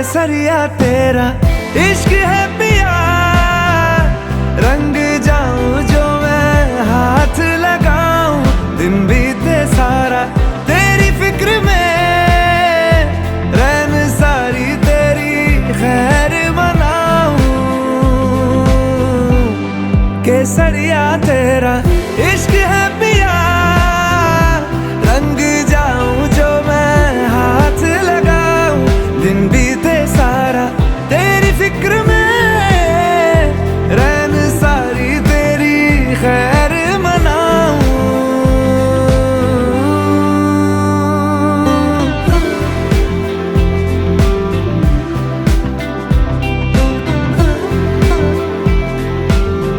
केसरिया तेरा इश्क है पिया, रंग जाऊं जो मैं हाथ लगाऊं, दिन बीते सारा तेरी फिक्र में, रैन सारी तेरी खैर मनाऊं, केसरिया तेरा।